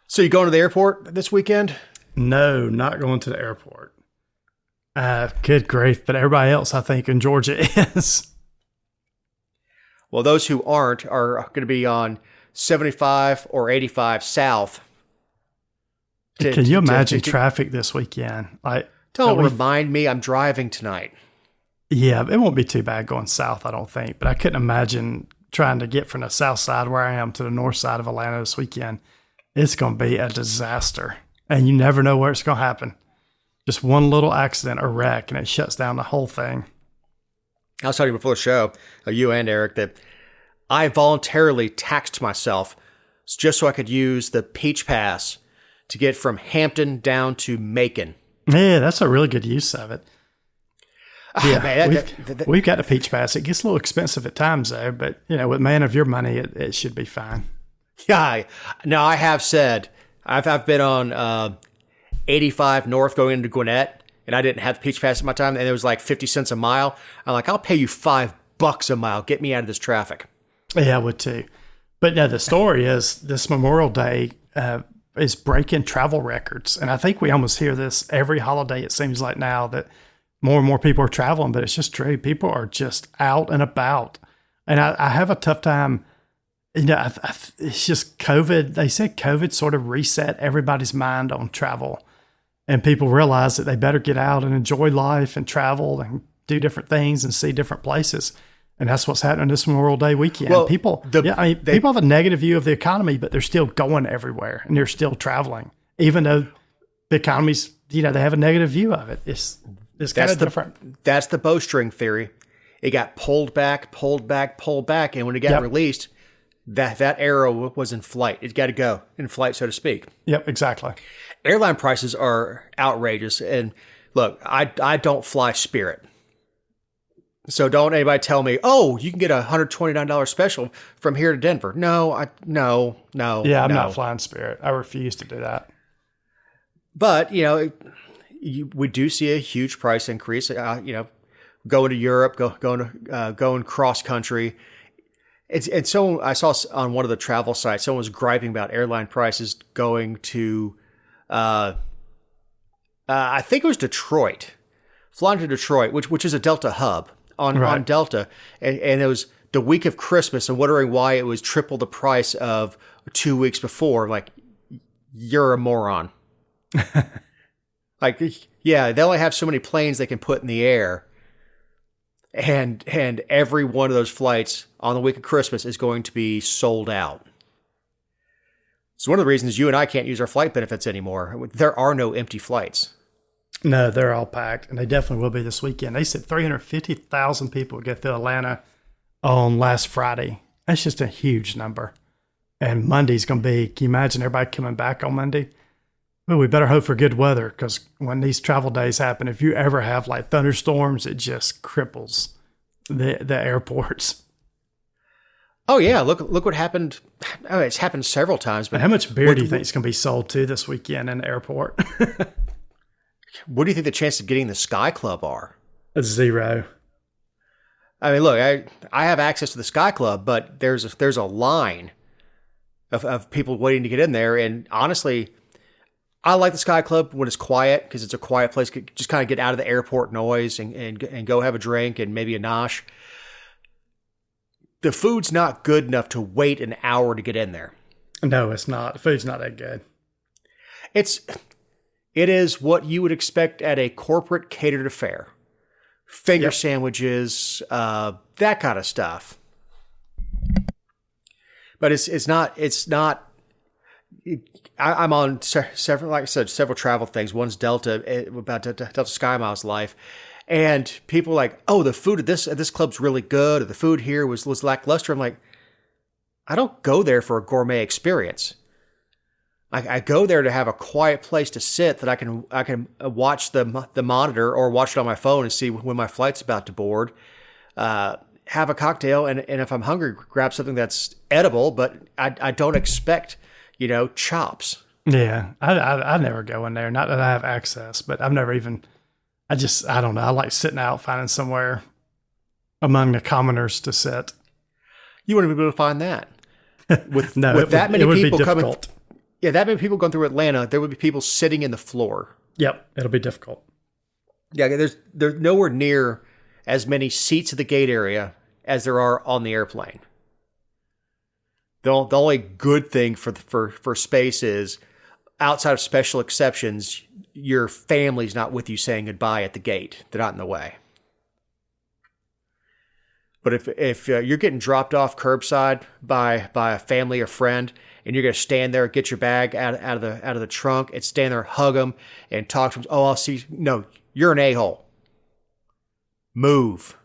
So you going to the airport this weekend? No, not going to the airport. Good grief, but everybody else, I think, in Georgia is. Well, those who aren't are going to be on 75 or 85 south. Can you imagine traffic this weekend? Don't remind me, I'm driving tonight. Yeah, it won't be too bad going south, I don't think. But I couldn't imagine trying to get from the south side where I am to the north side of Atlanta this weekend. It's going to be a disaster. And you never know where it's going to happen. Just one little accident or wreck, and it shuts down the whole thing. I was telling you before the show, you and Eric, that I voluntarily taxed myself just so I could use the Peach Pass to get from Hampton down to Macon. Yeah, that's a really good use of it. Yeah, Man, we've got a Peach Pass. It gets a little expensive at times, though, but, with man of your money, it should be fine. Yeah. Now, I have said, I've been on 85 North going into Gwinnett, and I didn't have the Peach Pass at my time, and it was like 50 cents a mile. I'm like, I'll pay you $5 a mile. Get me out of this traffic. Yeah, I would too. But no, the story is this Memorial Day is breaking travel records. And I think we almost hear this every holiday, it seems like now, that more and more people are traveling, but it's just true. People are just out and about. And I have a tough time. It's just COVID. They said COVID sort of reset everybody's mind on travel. And people realize that they better get out and enjoy life and travel and do different things and see different places. And that's what's happening this Memorial Day weekend. Well, people have a negative view of the economy, but they're still going everywhere and they're still traveling, even though the economy's, they have a negative view of it. It's kind of different. That's the bowstring theory. It got pulled back, and when it got released, that arrow was in flight. It got to go in flight, so to speak. Yep, exactly. Airline prices are outrageous, and look, I don't fly Spirit. So don't anybody tell me, oh, you can get a $129 special from here to Denver. No. Yeah, I'm not flying Spirit. I refuse to do that. But, we do see a huge price increase. Going to Europe, going cross country. And so I saw on one of the travel sites, someone was griping about airline prices going to, I think it was Detroit, flying to Detroit, which is a Delta hub. On Delta, and it was the week of Christmas, and wondering why it was triple the price of 2 weeks before. Like, you're a moron. Like, yeah, they only have so many planes they can put in the air, and every one of those flights on the week of Christmas is going to be sold out. So one of the reasons you and I can't use our flight benefits anymore. There are no empty flights. No, they're all packed, and they definitely will be this weekend. They said 350,000 people get to Atlanta on last Friday. That's just a huge number. And Monday's going to be, can you imagine everybody coming back on Monday? Well, we better hope for good weather, because when these travel days happen, if you ever have like thunderstorms, it just cripples the airports. Oh, yeah. Look what happened. Oh, it's happened several times. But how much beer do you think is going to be sold to this weekend in the airport? What do you think the chances of getting the Sky Club are? 0. I mean, look, I have access to the Sky Club, but there's a line of people waiting to get in there. And honestly, I like the Sky Club when it's quiet, because it's a quiet place. Just kind of get out of the airport noise and go have a drink and maybe a nosh. The food's not good enough to wait an hour to get in there. No, it's not. The food's not that good. It is what you would expect at a corporate catered affair. Finger sandwiches, that kind of stuff. But it's not. I'm on several, like I said, several travel things. One's Delta, about Delta Sky Miles life. And people are like, oh, the food at this club's really good, or the food here was lackluster. I'm like, I don't go there for a gourmet experience. I go there to have a quiet place to sit that I can watch the monitor or watch it on my phone and see when my flight's about to board. Have a cocktail, and if I'm hungry, grab something that's edible. But I don't expect, chops. Yeah, I never go in there. Not that I have access, but I've never even. I don't know. I like sitting out, finding somewhere among the commoners to sit. You wouldn't be able to find that with that many people coming. Yeah, that many people going through Atlanta, there would be people sitting in the floor. Yep, it'll be difficult. Yeah, there's nowhere near as many seats at the gate area as there are on the airplane. The only good thing for space is, outside of special exceptions, your family's not with you saying goodbye at the gate. They're not in the way. But if you're getting dropped off curbside by a family or friend, and you're going to stand there, get your bag out of the trunk, and stand there, hug them, and talk to them. Oh, I'll see. No, you're an a-hole. Move.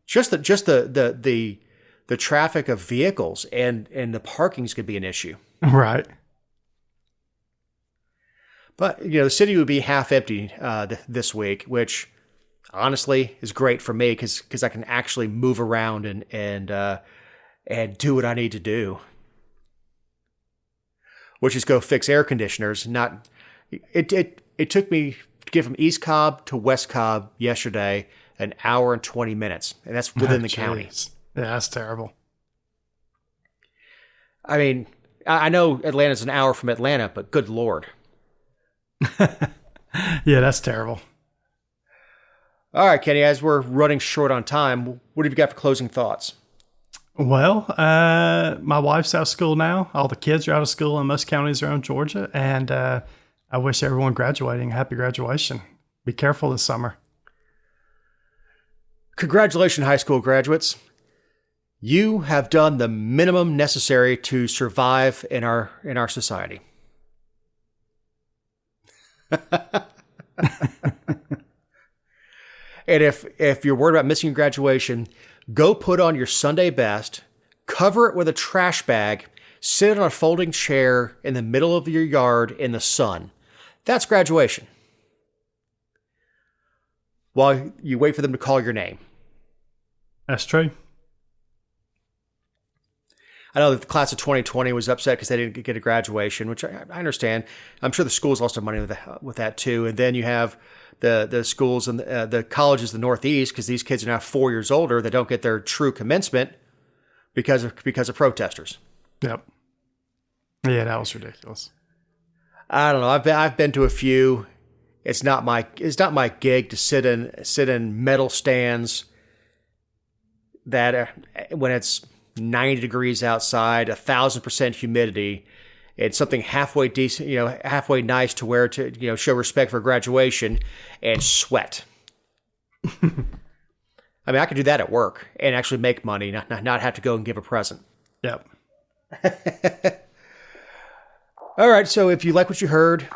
Just the traffic of vehicles and the parking's could be an issue. Right. But, the city would be half empty this week, which honestly is great for me because I can actually move around and do what I need to do, which is go fix air conditioners. It took me to get from East Cobb to West Cobb yesterday an hour and 20 minutes, and that's within the county. Yeah, that's terrible. I mean, I know Atlanta's an hour from Atlanta, but good Lord. Yeah, that's terrible. All right, Kenny, as we're running short on time, what have you got for closing thoughts? Well, my wife's out of school now. All the kids are out of school in most counties around Georgia. And I wish everyone graduating a happy graduation. Be careful this summer. Congratulations, high school graduates. You have done the minimum necessary to survive in our society. And if you're worried about missing graduation, go put on your Sunday best, cover it with a trash bag, sit on a folding chair in the middle of your yard in the sun. That's graduation. While you wait for them to call your name. That's true. I know that the class of 2020 was upset because they didn't get a graduation, which I understand. I'm sure the schools lost their money with that too. And then you have the schools and the colleges in the Northeast, because these kids are now 4 years older, that don't get their true commencement because of protesters. Yep. Yeah, that was ridiculous. I don't know. I've been to a few. It's not my gig to sit in metal stands that when it's 90 degrees outside, 1,000% humidity, and something halfway decent, halfway nice to wear to, show respect for graduation, and sweat. I mean, I could do that at work and actually make money, not have to go and give a present. Yep. All right. So if you like what you heard,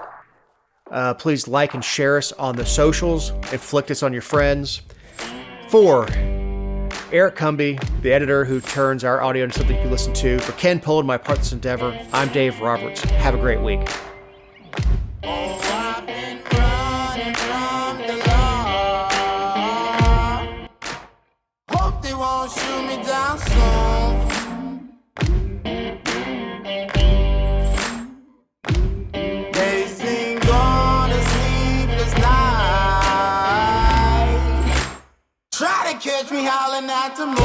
please like and share us on the socials, inflict us on your friends. For Eric Cumby, the editor who turns our audio into something you can listen to, for Ken Poland, my part in this endeavor, I'm Dave Roberts. Have a great week. I've been running from the law. Hope they won't shoot me down soon. They sing on a sleepless night. Try to catch me howling at the moon.